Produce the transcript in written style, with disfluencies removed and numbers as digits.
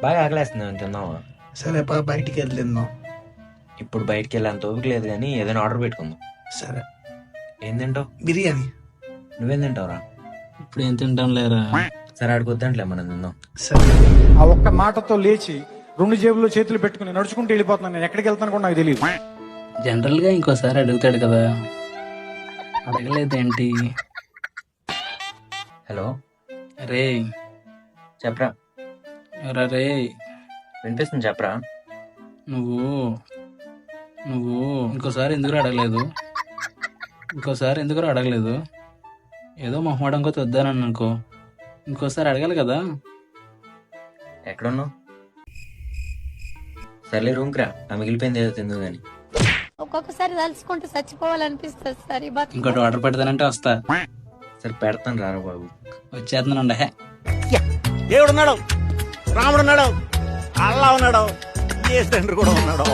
బాగా ఆకలేస్తుంది తిందామా? సరే బయటికి వెళ్ళి తిందాం. ఇప్పుడు బయటికి వెళ్ళేంత ఓపిక లేదు కానీ ఏదైనా ఆర్డర్ పెట్టుకుందాం. సరే ఏం తింటావు? బిర్యానీ. నువ్వేం తింటావురా? ఇప్పుడు ఏం తింటాం లేరా. సరే ఆడికి వద్దంట్లే, మనం తిందాం. సరే ఆ ఒక్క మాటతో లేచి 2 జేబుల్లో చేతులు పెట్టుకుని నడుచుకుంటూ వెళ్ళిపోతున్నాను. నేను ఎక్కడికి వెళ్తాను కూడా నాకు తెలియదు. జనరల్ గా ఇంకోసారి అడుగుతాడు కదా, అడగలేదేంటి? హలో, రే చెప్పరా. ఎరా రే, వినిపిస్తుంది, చెప్పరా. నువ్వు ఇంకోసారి ఎందుకు అడగలేదు? ఇంకోసారి ఎందుకు అడగలేదు? ఏదో మొహమాడంగా వద్దానని అనుకో, ఇంకోసారి అడగాలి కదా. ఎక్కడున్నావు? సర్లే రూమ్కి రా, ఆ మిగిలిపోయింది ఏదో తిందు కానీ. ఒక్కొక్కసారి తలుచుకుంటూ చచ్చిపోవాలనిపిస్తుంది సార్ ఈ బతుకు. ఇంకోటి ఆర్డర్ పెడతానంటే వస్తా. సరే పెడతాను రారా బాబు. వచ్చేస్తున్నాను. దేవుడు ఉన్నాడు, రాముడు ఉన్నాడు, అల్లా ఉన్నాడు, ఏ తండ్రి కూడా ఉన్నాడు.